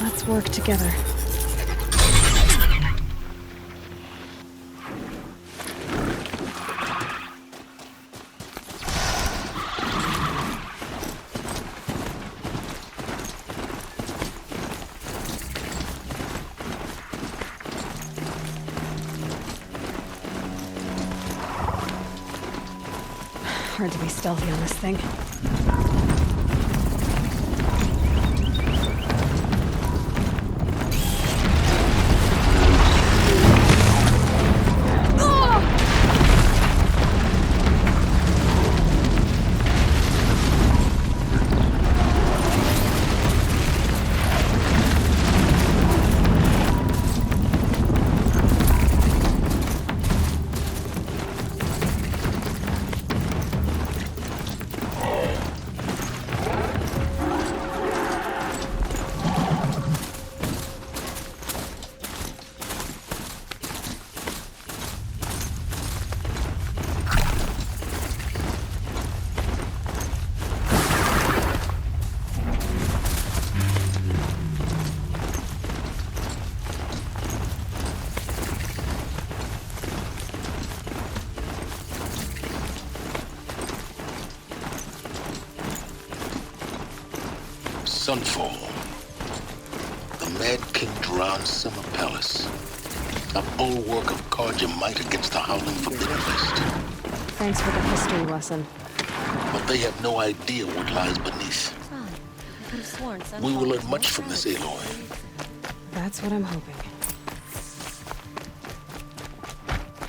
Let's work together. Hard to be stealthy on this thing. Sunfall. The Mad King Duran's summer palace. A bulwark of Carja might against the howling forbidden west. Thanks for the history lesson. But they have no idea what lies beneath. We will learn much from this Aloy. That's what I'm hoping.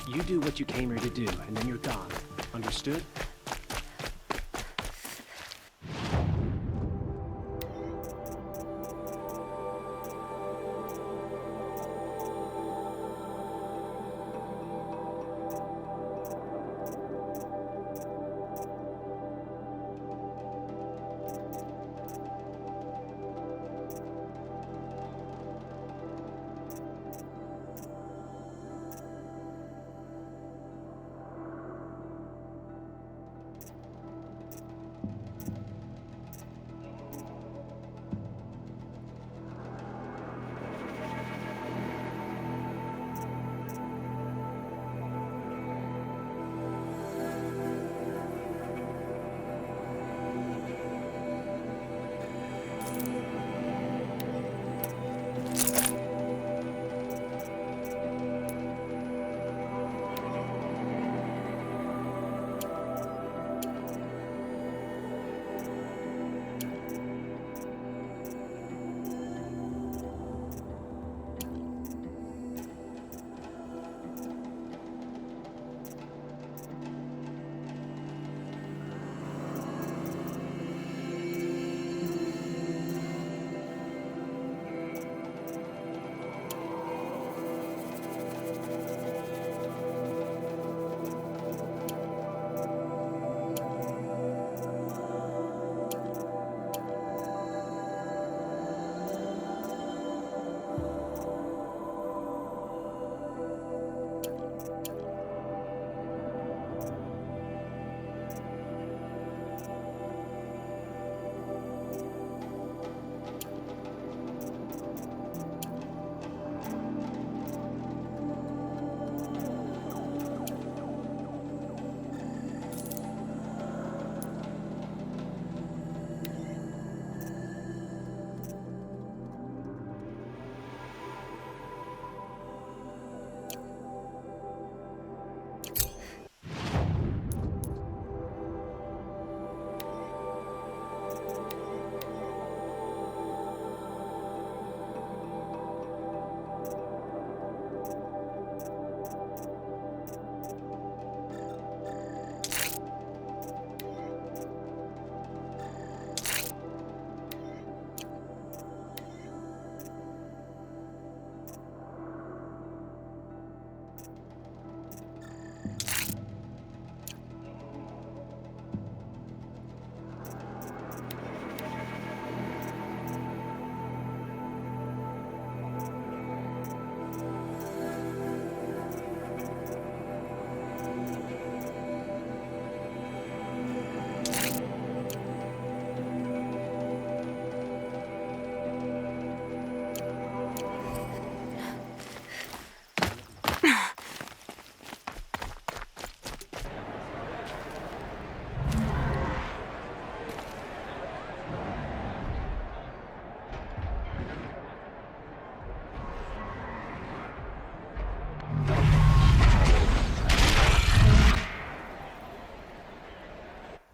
You do what you came here to do, and then you're gone. Understood?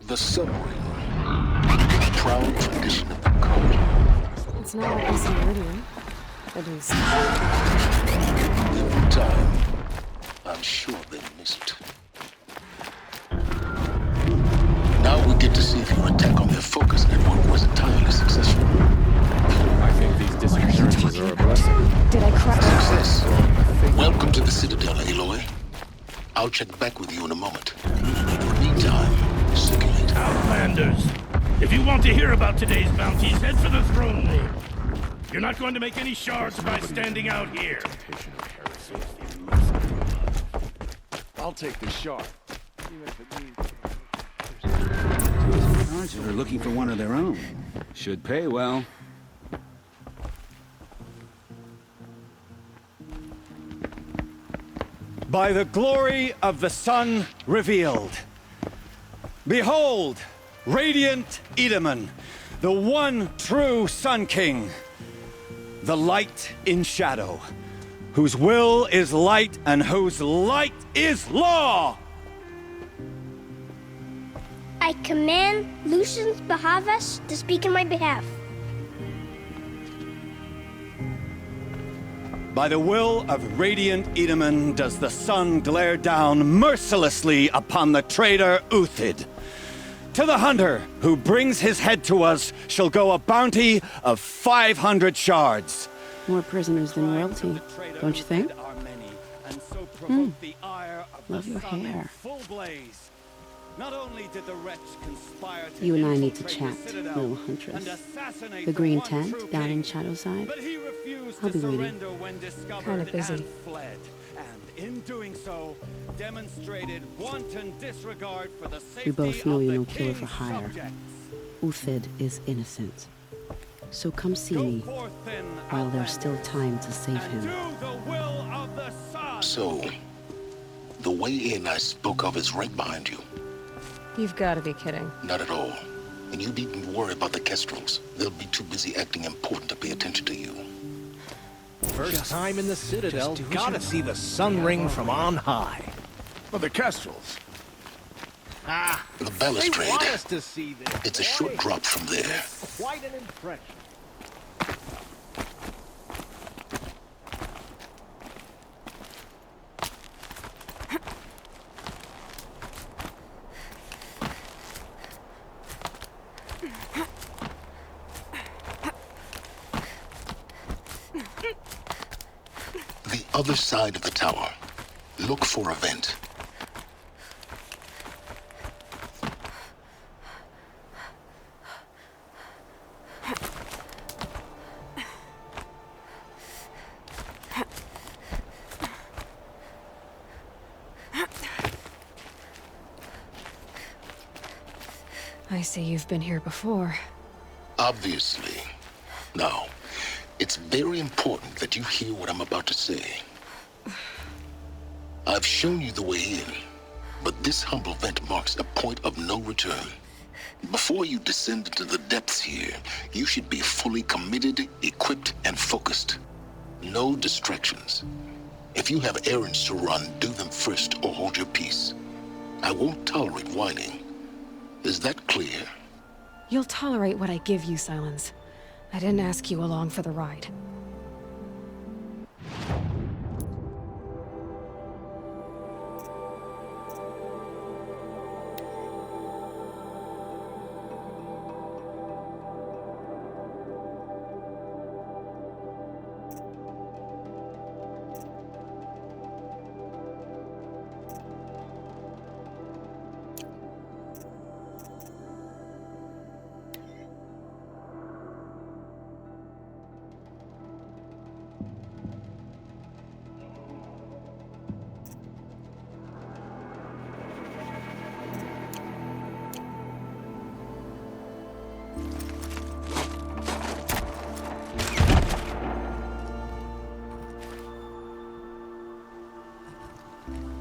The submarine. A proud tradition of the code. It's not like this in Meridian. At least. Every time, I'm sure they miss it. Now we get to see if your attack on their focus network was entirely successful. I think these disappearances are a blessing. Did I crash? Success. Welcome to the Citadel, Aloy. I'll check back with you in a moment. Meantime, circulate. Outlanders, if you want to hear about today's bounties, head for the throne room. You're not going to make any shards by standing out here. I'll take the shard. They're looking for one of their own. Should pay well. By the glory of the sun revealed. Behold, radiant Edaman, the one true Sun King. The light in shadow, whose will is light and whose light is law! I command Lucius Bahavas to speak in my behalf. By the will of radiant Edaman does the sun glare down mercilessly upon the traitor Uthid. To the hunter who brings his head to us shall go a bounty of 500 shards. More prisoners than royalty, don't you think? Love your hair. Not only did the wretch conspire to You and I need to infiltrate chat, the Citadel little huntress. and assassinate The green one tent true down king, in Shadowside. but he refused I'll to be waiting. surrender when discovered Kinda busy. and fled. And in doing so, demonstrated wanton disregard for the safety both know of you're the no killer for king's hire. subjects. Uthid is innocent. So come see Go me forth then, while there's still outlanders, time to save and him. do the will of the sun. So, the way in I spoke of is right behind you. You've got to be kidding. Not at all. And you needn't worry about the Kestrels. They'll be too busy acting important to pay attention to you. First time in the Citadel, gotta see the sun ring from on high. For the Kestrels. Ah, The they balustrade. want us to see this. It's a boy. short drop from there. Quite an impression. The other side of the tower. Look for a vent. I see you've been here before. Obviously. Now, it's very important that you hear what I'm about to say. I've shown you the way in, but this humble vent marks a point of no return. Before you descend into the depths here, you should be fully committed, equipped, and focused. No distractions. If you have errands to run, do them first or hold your peace. I won't tolerate whining. Is that clear? You'll tolerate what I give you, Silence. I didn't ask you along for the ride.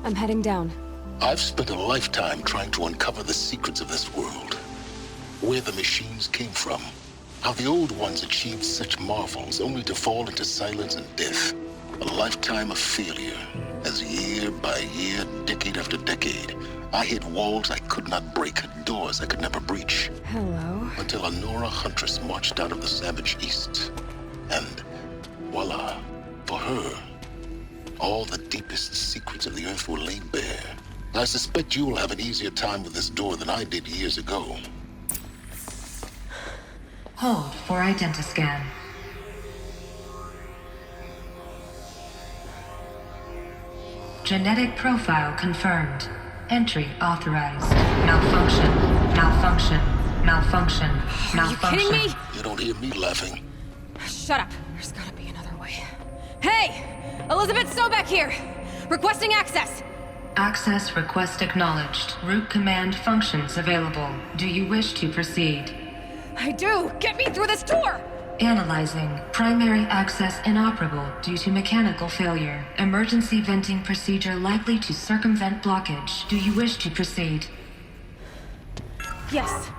I'm heading down. I've spent a lifetime trying to uncover the secrets of this world. Where the machines came from. How the old ones achieved such marvels only to fall into silence and death. A lifetime of failure. as year by year, decade after decade, I hit walls I could not break, doors I could never breach. Hello. Until a Nora huntress marched out of the savage east. And voila, for her, all the deepest secrets of the earth were laid bare. I suspect you will have an easier time with this door than I did years ago. Hold for identiscan. Genetic profile confirmed. Entry authorized. Malfunction. Malfunction. Malfunction. Malfunction. Are you kidding me? You don't hear me laughing. Shut up. There's gotta be another way. Hey! Elizabeth Sobeck here! Requesting access! Access request acknowledged. Root command functions available. Do you wish to proceed? I do! Get me through this door! Analyzing. Primary access inoperable due to mechanical failure. Emergency venting procedure likely to circumvent blockage. Do you wish to proceed? Yes.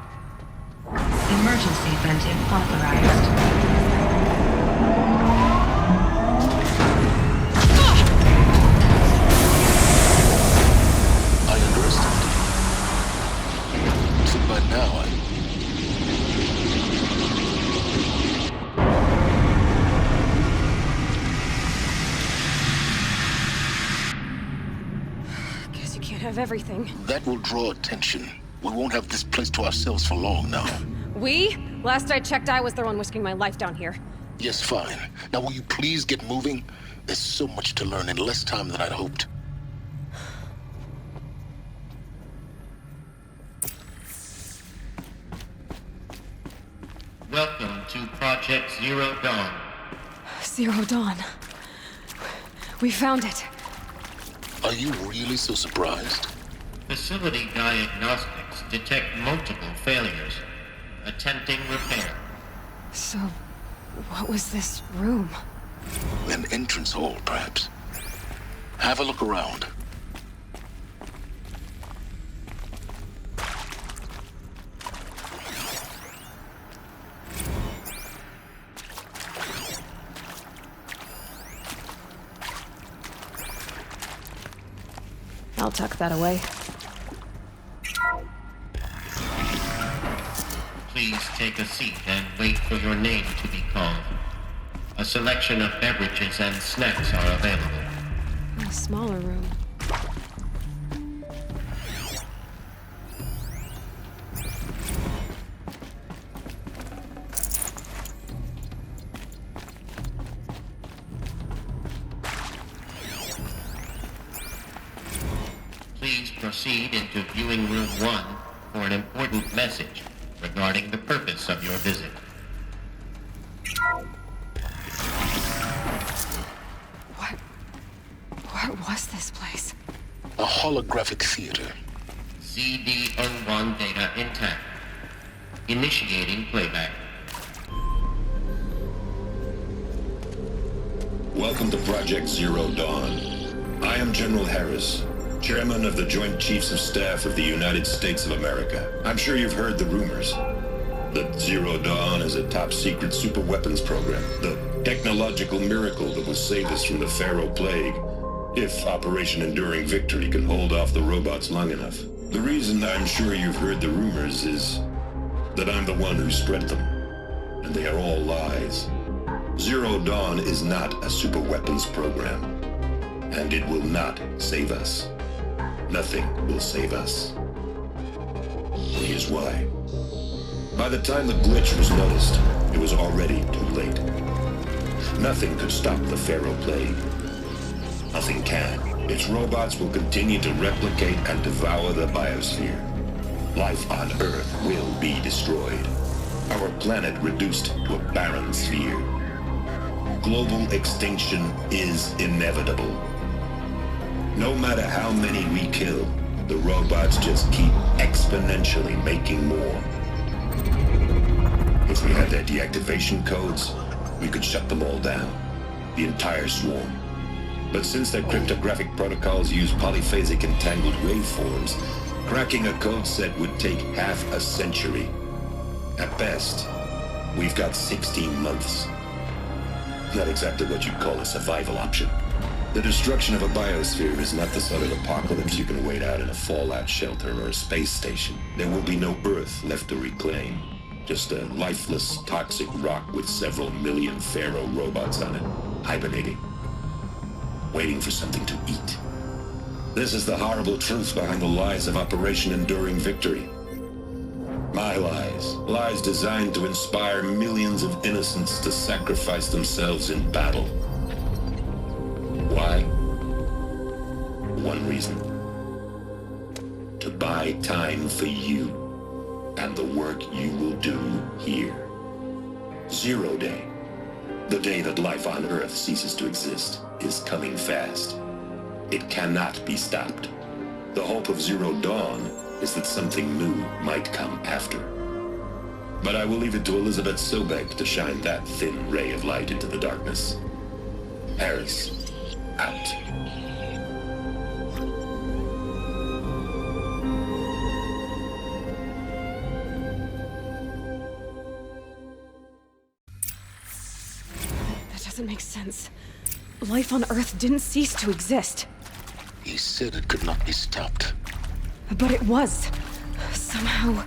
Emergency venting authorized. I underestimated you. So by now, Guess you can't have everything. that will draw attention. We won't have this place to ourselves for long now. We? Last I checked, I was the one risking my life down here. Yes, fine. Now will you please get moving? There's so much to learn in less time than I'd hoped. Welcome to Project Zero Dawn. Zero Dawn. We found it. Are you really so surprised? Facility diagnostics detect multiple failures. Attempting repair. So, what was this room? An entrance hall, perhaps. Have a look around. I'll tuck that away. Please take a seat and wait for your name to be called. A selection of beverages and snacks are available. A smaller room. Please proceed into viewing room 1 for an important message regarding the purpose of your visit. What was this place? A holographic theater. CD01 data intact. Initiating playback. Welcome to Project Zero Dawn. I am General Harris, Chairman of the Joint Chiefs of Staff of the United States of America. I'm sure you've heard the rumors that Zero Dawn is a top-secret superweapons program, the technological miracle that will save us from the Pharaoh Plague, if Operation Enduring Victory can hold off the robots long enough. The reason I'm sure you've heard the rumors is that I'm the one who spread them, and they are all lies. Zero Dawn is not a superweapons program, and it will not save us. Nothing will save us. Here's why. By the time the glitch was noticed, it was already too late. Nothing could stop the Pharaoh Plague. Nothing can. Its robots will continue to replicate and devour the biosphere. Life on Earth will be destroyed. Our planet reduced to a barren sphere. Global extinction is inevitable. No matter how many we kill, the robots just keep exponentially making more. If we had their deactivation codes, we could shut them all down. The entire swarm. But since their cryptographic protocols use polyphasic entangled waveforms, cracking a code set would take half a century. At best, we've got 16 months. Not exactly what you'd call a survival option. The destruction of a biosphere is not the sort of apocalypse you can wait out in a fallout shelter or a space station. There will be no Earth left to reclaim. Just a lifeless, toxic rock with several million Pharaoh robots on it, hibernating, waiting for something to eat. This is the horrible truth behind the lies of Operation Enduring Victory. My lies. Lies designed to inspire millions of innocents to sacrifice themselves in battle. Why? One reason. To buy time for you and the work you will do here. 0 Day, the day that life on Earth ceases to exist, is coming fast. It cannot be stopped. The hope of Zero Dawn is that something new might come after. But I will leave it to Elizabeth Sobek to shine that thin ray of light into the darkness. Harris, out. That doesn't make sense. Life on Earth didn't cease to exist. He said it could not be stopped. But it was. Somehow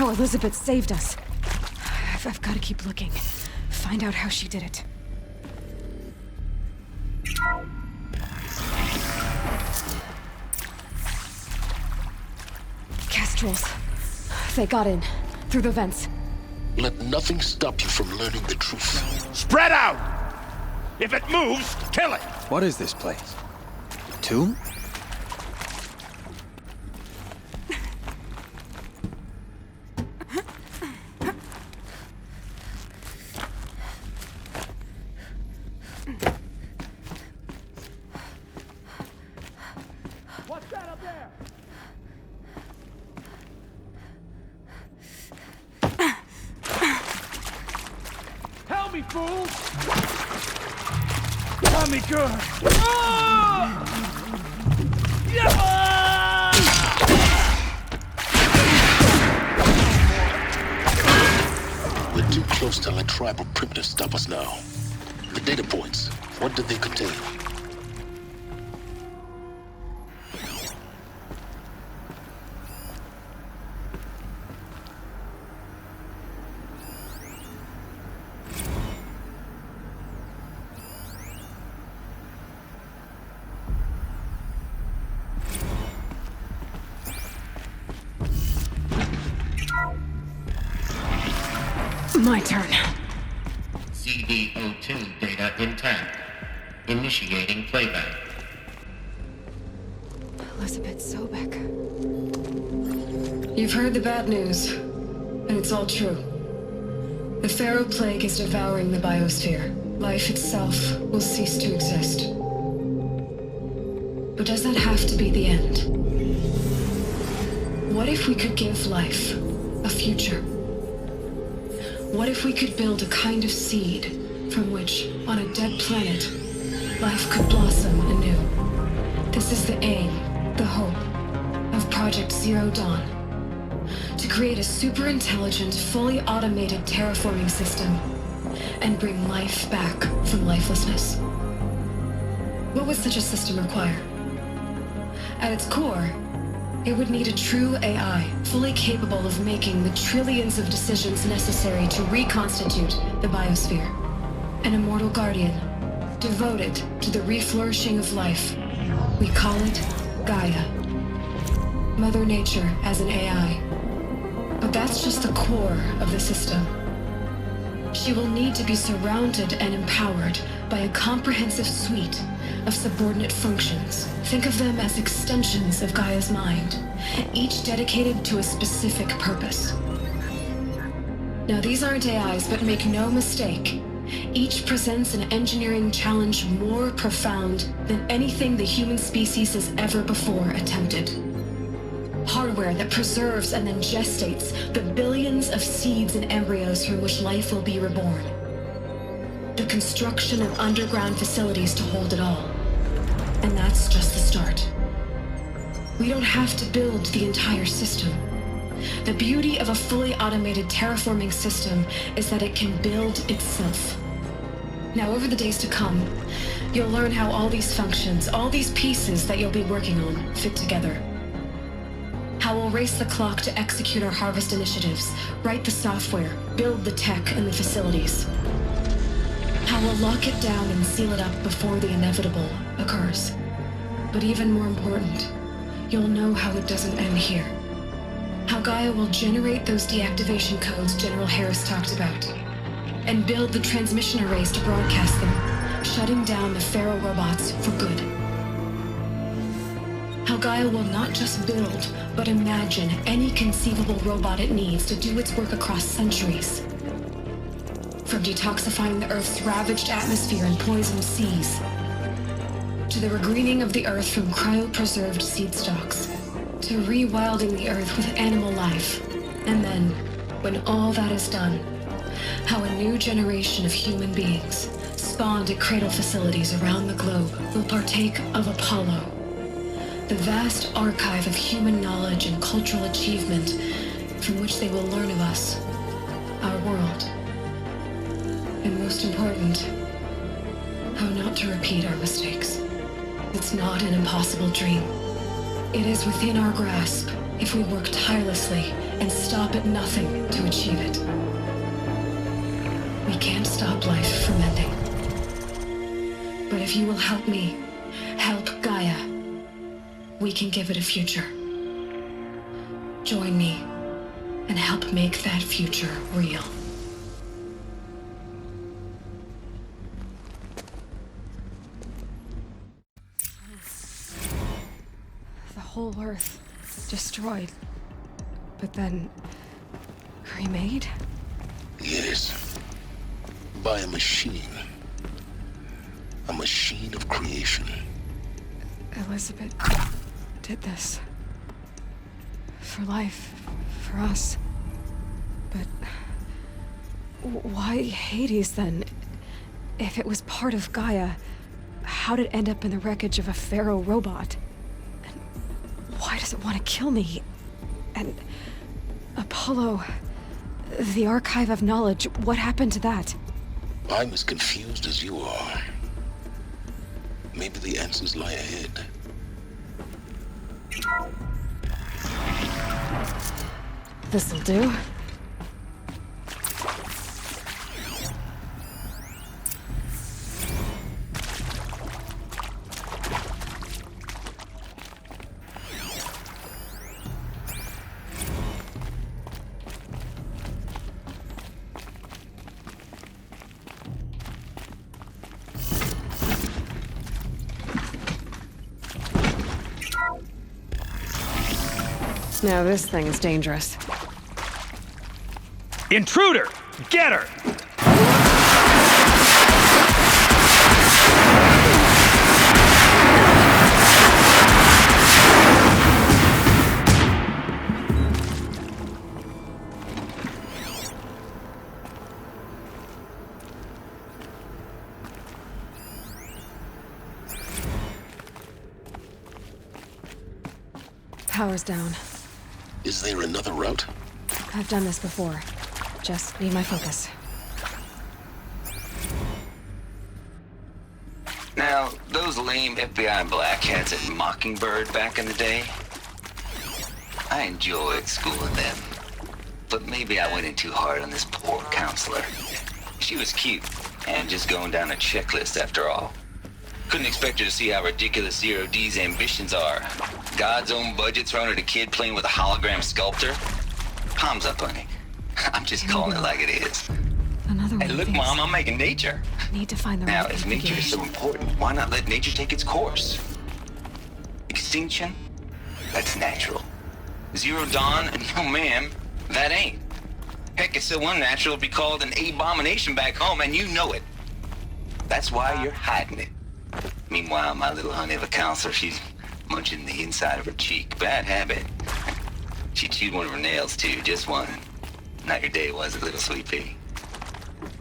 Elizabeth saved us. I've got to keep looking. Find out how she did it. Kestrels. They got in. Through the vents. Let nothing stop you from learning the truth. Spread out! If it moves, kill it! What is this place? A tomb? What's that up there? Tell me, fool! Tell me good! We're too close to let tribal primitives stop us now. The data points, what did they contain? My turn. CD02 data intact. Initiating playback. Elizabeth Sobek. You've heard the bad news, and it's all true. The Pharaoh Plague is devouring the biosphere. Life itself will cease to exist. But does that have to be the end? What if we could give life a future? What if we could build a kind of seed from which, on a dead planet, life could blossom anew? This is the aim, the hope, of Project Zero Dawn. To create a super-intelligent, fully automated terraforming system and bring life back from lifelessness. What would such a system require? At its core, it would need a true AI, fully capable of making the trillions of decisions necessary to reconstitute the biosphere. An immortal guardian, devoted to the reflourishing of life. We call it Gaia. Mother Nature as an AI. But that's just the core of the system. She will need to be surrounded and empowered by a comprehensive suite of subordinate functions. Think of them as extensions of Gaia's mind, each dedicated to a specific purpose. Now, these aren't AIs, but make no mistake, each presents an engineering challenge more profound than anything the human species has ever before attempted. Hardware that preserves and then gestates the billions of seeds and embryos from which life will be reborn. The construction of underground facilities to hold it all. And that's just the start. We don't have to build the entire system. The beauty of a fully automated terraforming system is that it can build itself. Now, over the days to come, you'll learn how all these functions, all these pieces that you'll be working on, fit together. How we'll race the clock to execute our harvest initiatives, write the software, build the tech and the facilities. How we'll lock it down and seal it up before the inevitable occurs. But even more important, you'll know how it doesn't end here. How Gaia will generate those deactivation codes General Harris talked about, and build the transmission arrays to broadcast them, shutting down the Pharaoh robots for good. How Gaia will not just build, but imagine any conceivable robot it needs to do its work across centuries. From detoxifying the Earth's ravaged atmosphere and poisoned seas, to the regreening of the Earth from cryopreserved seed stalks, to rewilding the Earth with animal life. And then, when all that is done, how a new generation of human beings, spawned at cradle facilities around the globe, will partake of Apollo, the vast archive of human knowledge and cultural achievement from which they will learn of us, our world. And most important, how not to repeat our mistakes. It's not an impossible dream. It is within our grasp if we work tirelessly and stop at nothing to achieve it. We can't stop life from ending. But if you will help me, help Gaia, we can give it a future. Join me and help make that future real. The whole Earth destroyed, but then remade? Yes. By a machine. A machine of creation. Elizabeth did this. For life, for us. But why Hades then? If it was part of Gaia, how did it end up in the wreckage of a Pharaoh robot? And why does it want to kill me? And Apollo, the archive of knowledge, what happened to that? I'm as confused as you are. Maybe the answers lie ahead. This'll do. Now this thing is dangerous. Intruder! Get her! Power's down. Is there another route? I've done this before. Just need my focus. Now, those lame FBI blackheads at Mockingbird back in the day, I enjoyed schooling them. But maybe I went in too hard on this poor counselor. She was cute, and just going down a checklist after all. Couldn't expect her to see how ridiculous Zero D's ambitions are. God's own budget thrown at a kid playing with a hologram sculptor. Palms up, honey. I'm just calling it like it is. Another one. Hey, look, Mom, I'm making nature. Need to find the Now, right if nature is so important, why not let nature take its course? Extinction? That's natural. Zero Dawn? No, ma'am, that ain't. Heck, it's so unnatural it'd be called an abomination back home, and you know it. That's why you're hiding it. Meanwhile, my little honey of a counselor, she's munching the inside of her cheek. Bad habit. She chewed one of her nails, too, just one. Not your day, was it, little sweet pea?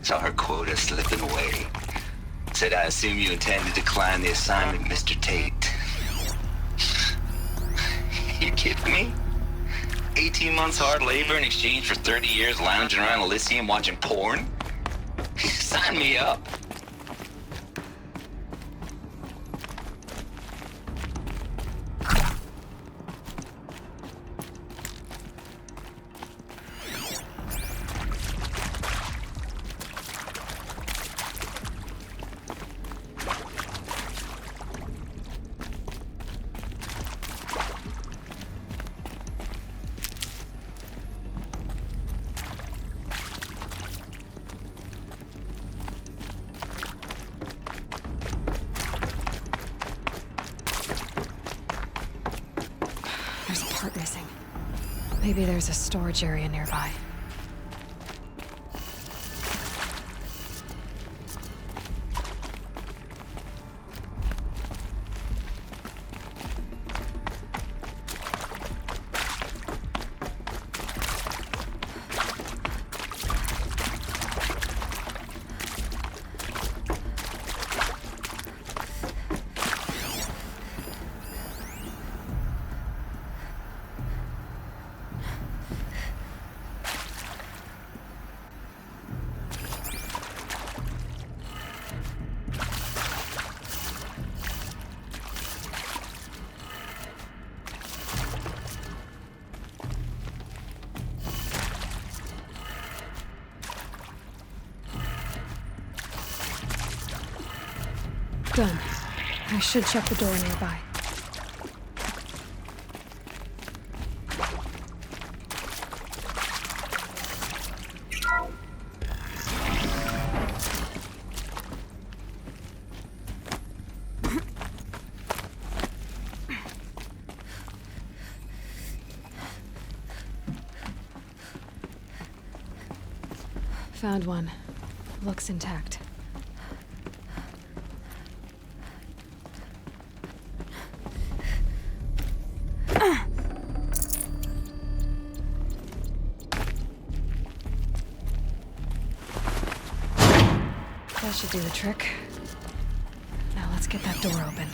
Saw her quota slipping away. Said, I assume you intend to decline the assignment, Mr. Tate. You kidding me? 18 months hard labor in exchange for 30 years lounging around Elysium watching porn? Sign me up. Maybe there's a storage area nearby. Done. I should check the door nearby. Found one. Looks intact. That should do the trick. Now let's get that door open.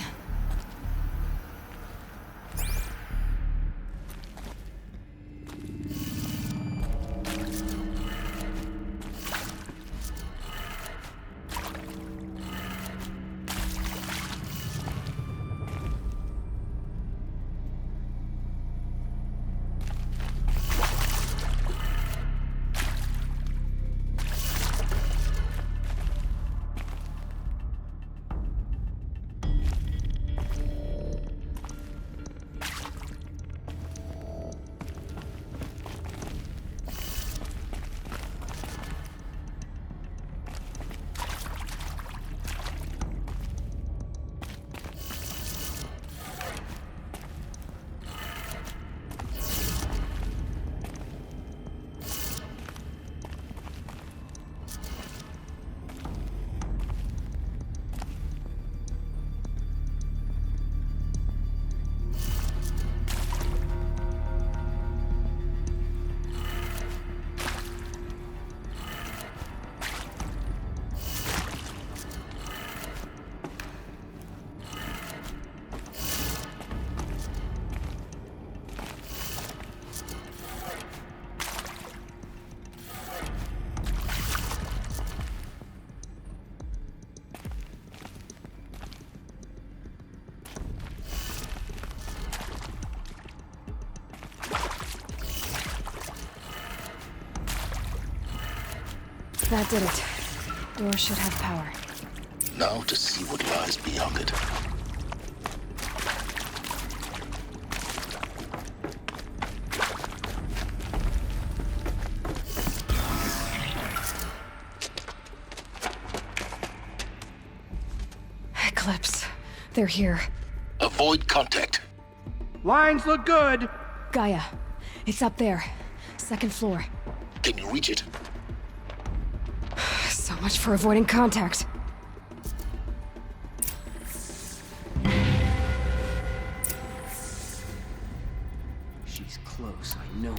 That did it. Door should have power. Now to see what lies beyond it. Eclipse. They're here. Avoid contact. Lines look good. Gaia. It's up there. Second floor. Can you reach it? So much for avoiding contact. She's close, I know.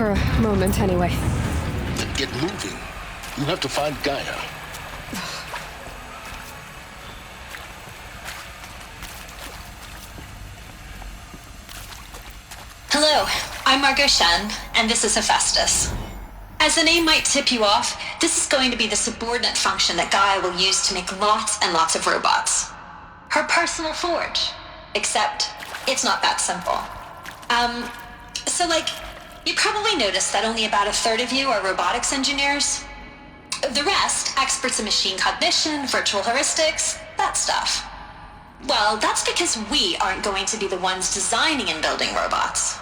For a moment, anyway. Then get moving. You have to find Gaia. Hello, I'm Margot Shen, and this is Hephaestus. As the name might tip you off, this is going to be the subordinate function that Gaia will use to make lots and lots of robots. Her personal forge. Except, it's not that simple. You probably noticed that only about a third of you are robotics engineers. The rest, experts in machine cognition, virtual heuristics, that stuff. Well, that's because we aren't going to be the ones designing and building robots.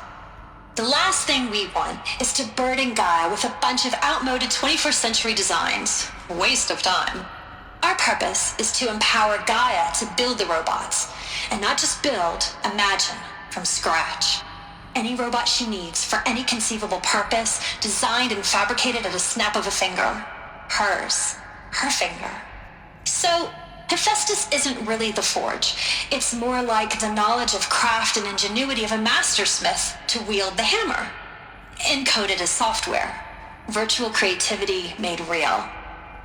The last thing we want is to burden Gaia with a bunch of outmoded 21st century designs. Waste of time. Our purpose is to empower Gaia to build the robots, and not just build, imagine, from scratch. Any robot she needs for any conceivable purpose, designed and fabricated at a snap of a finger. Hers. Her finger. So, Hephaestus isn't really the forge. It's more like the knowledge of craft and ingenuity of a mastersmith to wield the hammer. Encoded as software. Virtual creativity made real.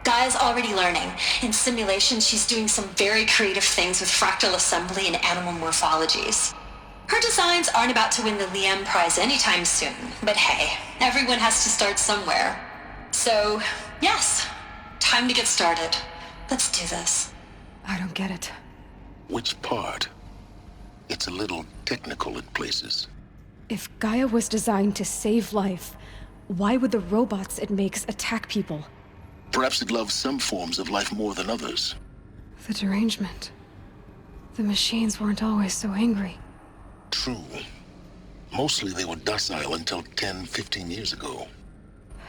Gaia's already learning. In simulation, she's doing some very creative things with fractal assembly and animal morphologies. Her designs aren't about to win the Liam Prize anytime soon, but hey, everyone has to start somewhere. So, yes, time to get started. Let's do this. I don't get it. Which part? It's a little technical in places. If Gaia was designed to save life, why would the robots it makes attack people? Perhaps it loves some forms of life more than others. The derangement. The machines weren't always so angry. True. Mostly they were docile until 10, 15 years ago.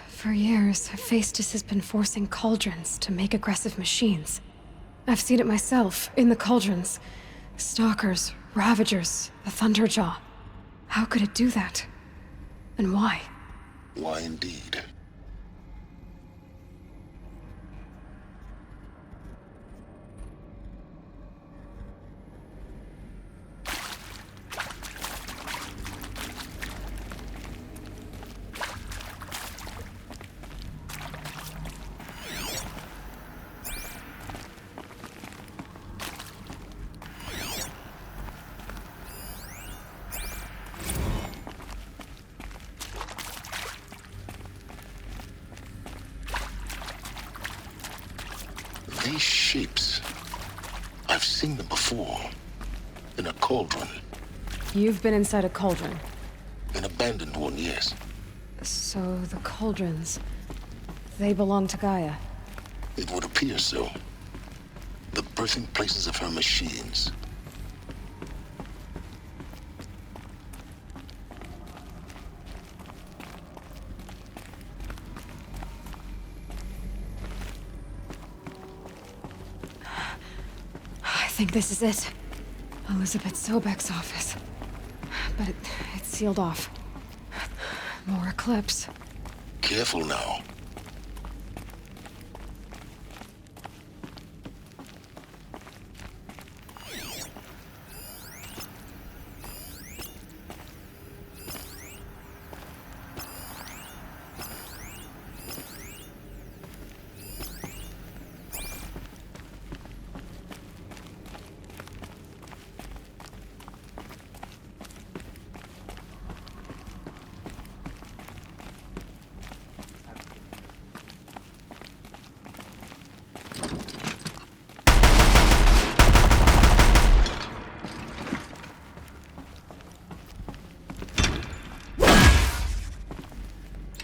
For years, Hephaestus has been forcing cauldrons to make aggressive machines. I've seen it myself, in the cauldrons. Stalkers, Ravagers, the Thunderjaw. How could it do that? And why? Why indeed? These shapes, I've seen them before. In a cauldron. You've been inside a cauldron? An abandoned one, yes. So the cauldrons, they belong to Gaia? It would appear so. The birthing places of her machines. I think this is it. Elizabeth Sobek's office. But it's sealed off. More eclipse. Careful now.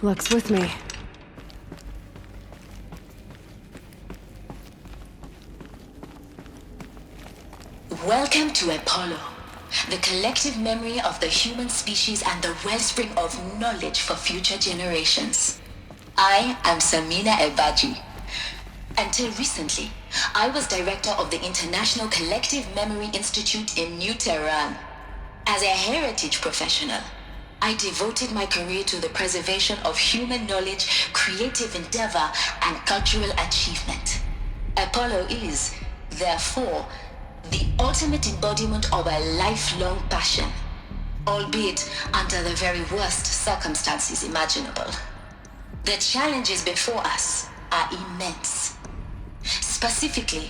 Luck's with me. Welcome to Apollo, the collective memory of the human species and the wellspring of knowledge for future generations. I am Samina Ebaji. Until recently, I was director of the International Collective Memory Institute in New Tehran. As a heritage professional, I devoted my career to the preservation of human knowledge, creative endeavor, and cultural achievement. Apollo is, therefore, the ultimate embodiment of a lifelong passion. albeit under the very worst circumstances imaginable. The challenges before us are immense. Specifically,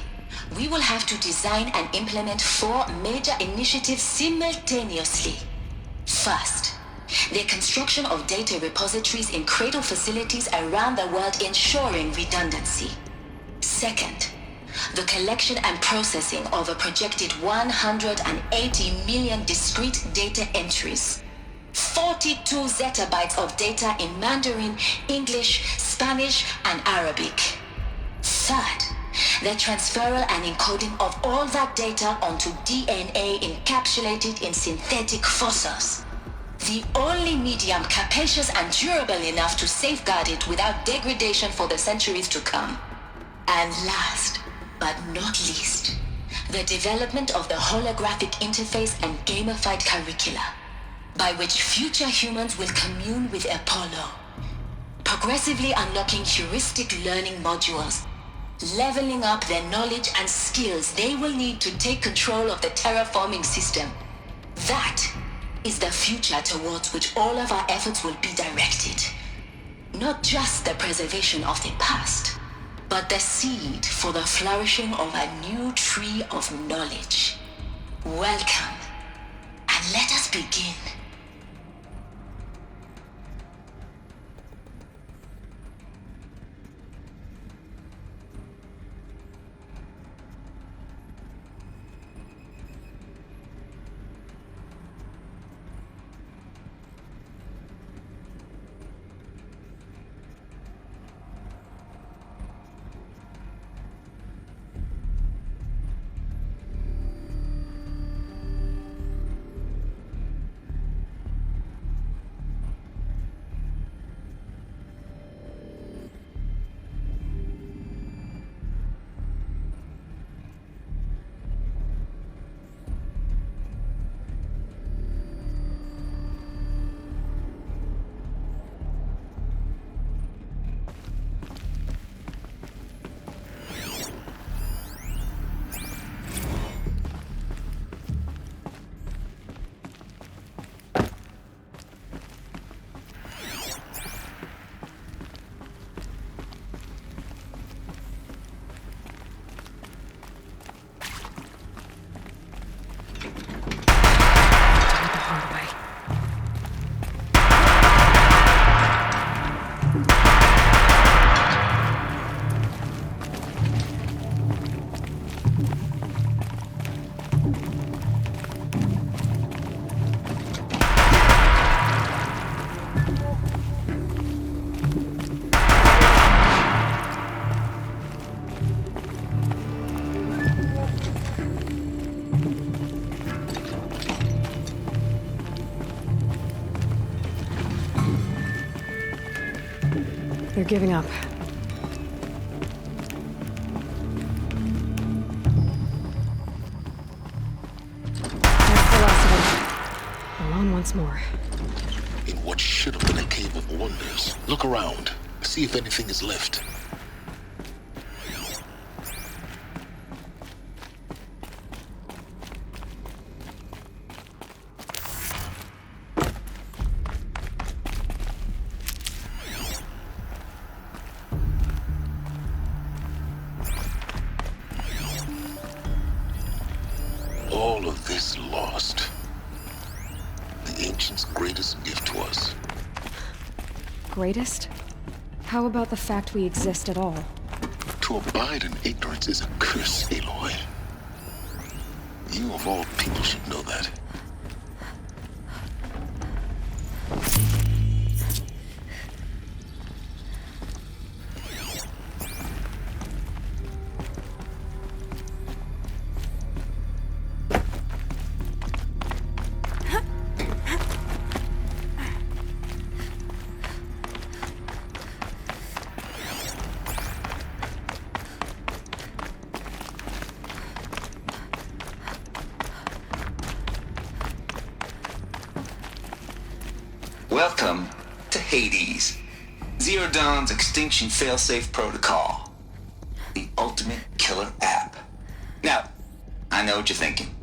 we will have to design and implement 4 major initiatives simultaneously. First, the construction of data repositories in cradle facilities around the world ensuring redundancy. Second, the collection and processing of a projected 180 million discrete data entries. 42 zettabytes of data in Mandarin, English, Spanish, and Arabic. Third, the transferal and encoding of all that data onto DNA encapsulated in synthetic fossils. The only medium capacious and durable enough to safeguard it without degradation for the centuries to come. And last, but not least, the development of the holographic interface and gamified curricula, by which future humans will commune with Apollo, progressively unlocking heuristic learning modules, leveling up their knowledge and skills they will need to take control of the terraforming system. That is the future towards which all of our efforts will be directed. Not just the preservation of the past, but the seed for the flourishing of a new tree of knowledge. Welcome, and let us begin. They're giving up. That's the last of them. Alone once more. In what should have been a cave of wonders. Look around. See if anything is left. All of this lost. The ancients' greatest gift to us. Greatest? How about the fact we exist at all? To abide in ignorance is a curse, Aloy. You of all people should know that. Welcome to Hades, Zero Dawn's extinction failsafe protocol. The ultimate killer app. Now, I know what you're thinking.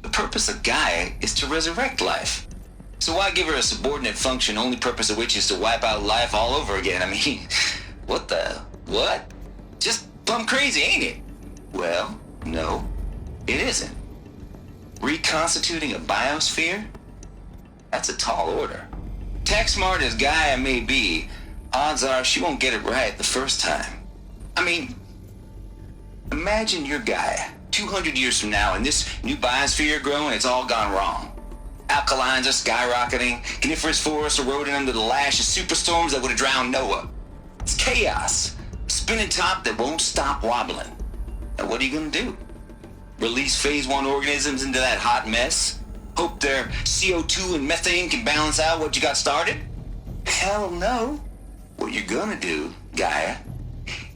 The purpose of Gaia is to resurrect life. So why give her a subordinate function, only purpose of which is to wipe out life all over again? I mean, what? Just plumb crazy, ain't it? Well, no, it isn't. Reconstituting a biosphere? That's a tall order. Tech smart as Gaia may be, odds are she won't get it right the first time. I mean, imagine your Gaia 200 years from now and this new biosphere growing, it's all gone wrong. Alkalines are skyrocketing, coniferous forests eroding under the lash of superstorms that would have drowned Noah. It's chaos, a spinning top that won't stop wobbling. Now what are you gonna do? Release phase 1 organisms into that hot mess? Hope their CO2 and methane can balance out what you got started? Hell no. What you're gonna do, Gaia,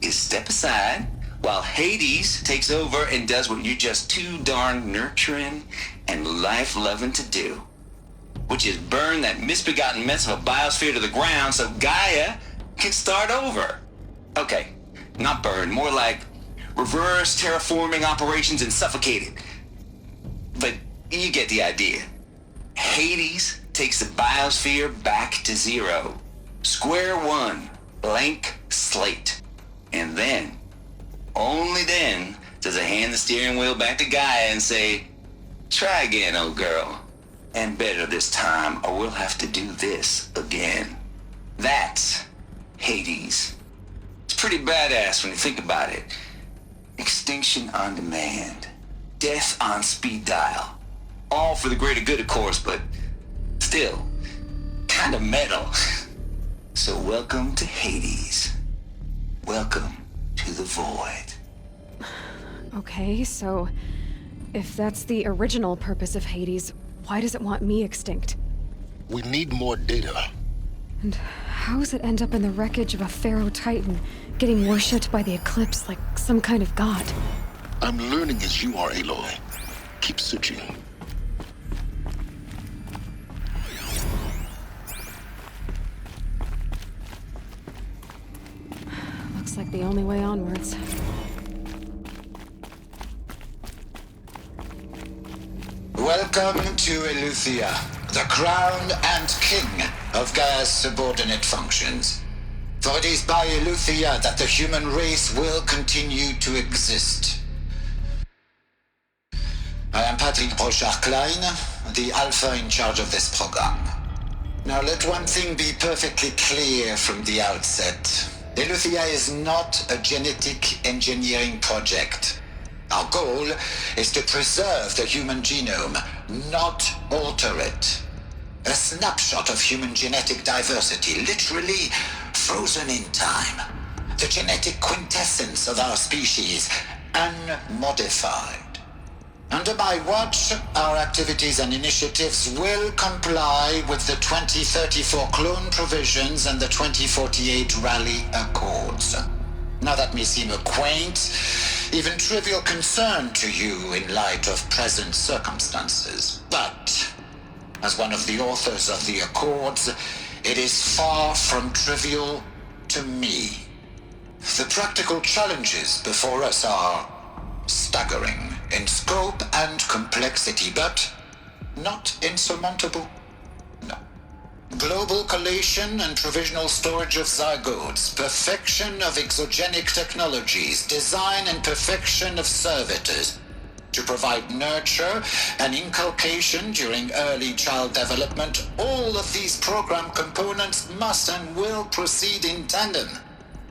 is step aside while Hades takes over and does what you're just too darn nurturing and life-loving to do, which is burn that misbegotten mess of a biosphere to the ground so Gaia can start over. Okay, not burn, more like reverse terraforming operations and suffocate it. But you get the idea. Hades takes the biosphere back to zero. Square one, blank slate. And then, only then, does it hand the steering wheel back to Gaia and say, try again, old girl. And better this time, or we'll have to do this again. That's Hades. It's pretty badass when you think about it. Extinction on demand. Death on speed dial. All for the greater good, of course, but still, kind of metal. So welcome to Hades. Welcome to the void. Okay, so if that's the original purpose of Hades, why does it want me extinct? We need more data. And how does it end up in the wreckage of a Pharaoh Titan, getting worshipped by the Eclipse like some kind of god? I'm learning as you are, Aloy. Keep searching. Looks like the only way onwards. Welcome to Eleuthia, the crown and king of Gaia's subordinate functions. For it is by Eleuthia that the human race will continue to exist. I am Patrick Brochard-Klein, the Alpha in charge of this program. Now let one thing be perfectly clear from the outset. Eleuthia is not a genetic engineering project. Our goal is to preserve the human genome, not alter it. A snapshot of human genetic diversity, literally frozen in time. The genetic quintessence of our species, unmodified. Under my watch, our activities and initiatives will comply with the 2034 clone provisions and the 2048 Rally Accords. Now that may seem a quaint, even trivial concern to you in light of present circumstances, but as one of the authors of the Accords, it is far from trivial to me. The practical challenges before us are staggering in scope and complexity, but not insurmountable. No. Global collation and provisional storage of zygotes, perfection of exogenic technologies, design and perfection of servitors, to provide nurture and inculcation during early child development. All of these program components must and will proceed in tandem,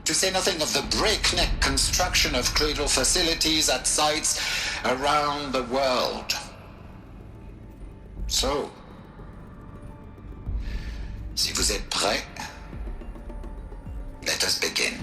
to say nothing of the breakneck construction of cradle facilities at sites around the world. So, si vous êtes prêts, let us begin.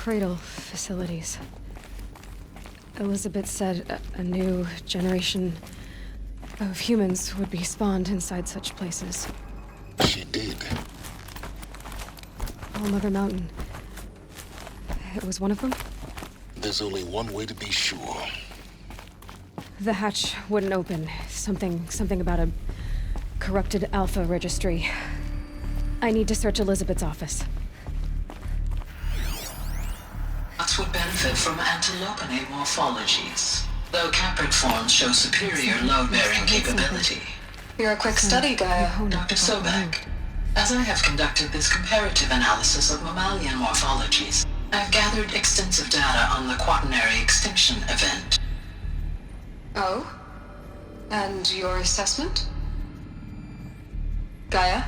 cradle facilities. Elizabeth said a new generation of humans would be spawned inside such places. She did. All Mother Mountain. It was one of them? There's only one way to be sure. The hatch wouldn't open. Something about a corrupted Alpha registry. I need to search Elizabeth's office. Nuts would benefit from antilopinate morphologies, though caprid forms show superior load-bearing capability. You're a quick study, Gaia. Dr. Sobek, as I have conducted this comparative analysis of mammalian morphologies, I've gathered extensive data on the quaternary extinction event. Oh? And your assessment? Gaia?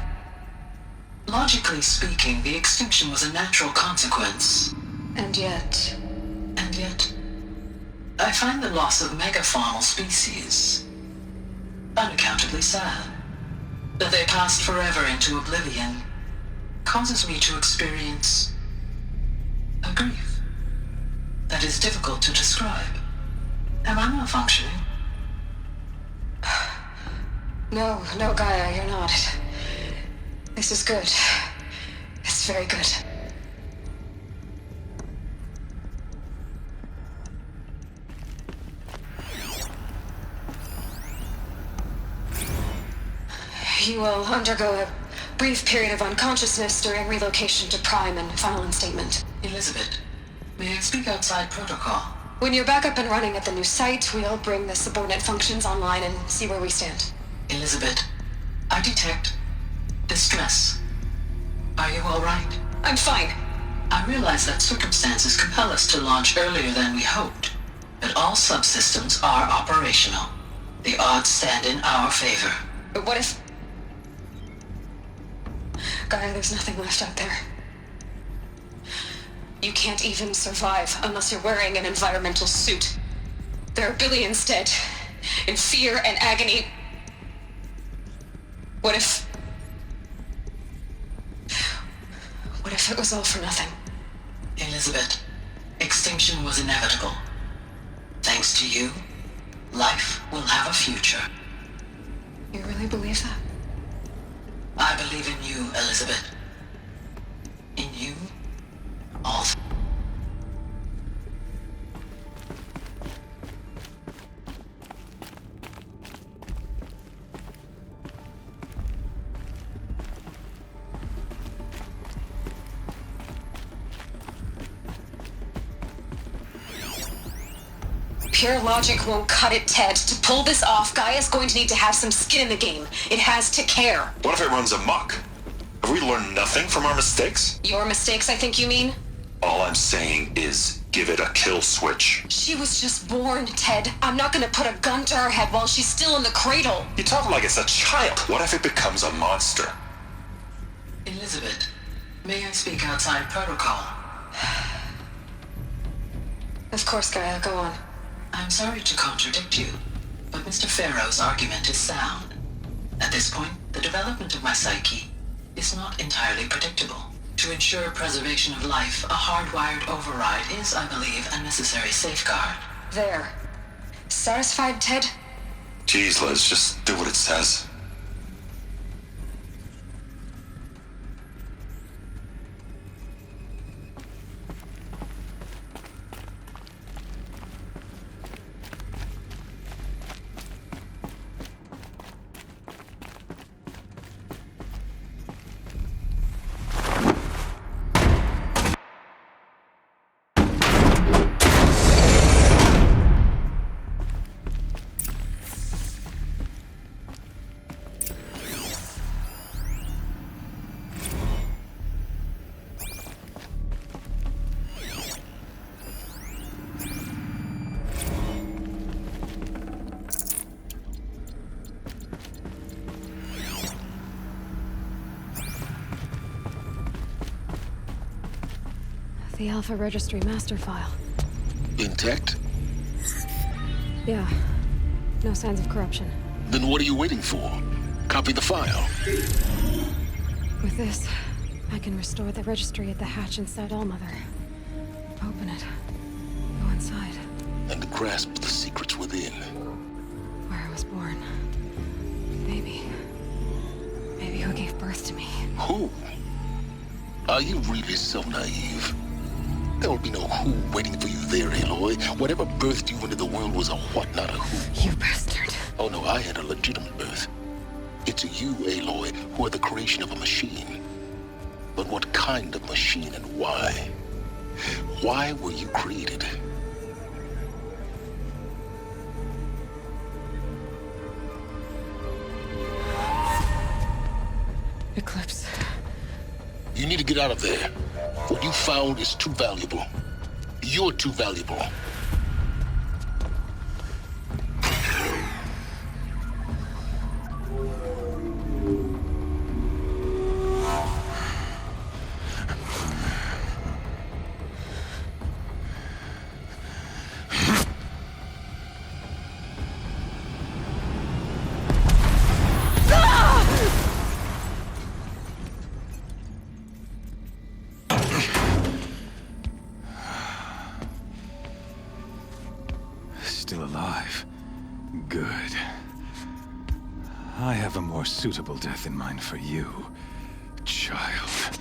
Logically speaking, the extinction was a natural consequence. And yet, I find the loss of megafaunal species unaccountably sad. That they passed forever into oblivion causes me to experience a grief that is difficult to describe. Am I malfunctioning? No, Gaia, you're not. This is good. It's very good. You will undergo a brief period of unconsciousness during relocation to Prime and final instatement. Elizabeth, may I speak outside protocol? When you're back up and running at the new site, we'll bring the subordinate functions online and see where we stand. Elizabeth, I detect distress. Are you all right? I'm fine. I realize that circumstances compel us to launch earlier than we hoped, but all subsystems are operational. The odds stand in our favor. But what if... Gaia, there's nothing left out there. You can't even survive unless you're wearing an environmental suit. There are billions dead, in fear and agony. What if it was all for nothing? Elizabeth, extinction was inevitable. Thanks to you, life will have a future. You really believe that? I believe in you, Elizabeth. In you, all. Pure logic won't cut it, Ted. To pull this off, Gaia's going to need to have some skin in the game. It has to care. What if it runs amok? Have we learned nothing from our mistakes? Your mistakes, I think you mean? All I'm saying is give it a kill switch. She was just born, Ted. I'm not gonna put a gun to her head while she's still in the cradle. You talk like it's a child. What if it becomes a monster? Elizabeth, may I speak outside protocol? Of course, Gaia, go on. I'm sorry to contradict you, but Mr. Farrow's argument is sound. At this point, the development of my psyche is not entirely predictable. To ensure preservation of life, a hardwired override is, I believe, a necessary safeguard. There. Satisfied, Ted? Jeez, Liz, just do what it says. The Alpha Registry master file. Intact? Yeah. No signs of corruption. Then what are you waiting for? Copy the file. With this, I can restore the registry at the hatch inside Allmother. Open it. Go inside. And grasp the secrets within. Where I was born. Baby. Baby who gave birth to me. Who? Are you really so naive? There will be no who waiting for you there, Aloy. Whatever birthed you into the world was a what, not a who. You bastard. Oh no, I had a legitimate birth. It's you, Aloy, who are the creation of a machine. But what kind of machine and why? Why were you created? Eclipse. You need to get out of there. What you found is too valuable. You're too valuable. Still alive. Good. I have a more suitable death in mind for you, child.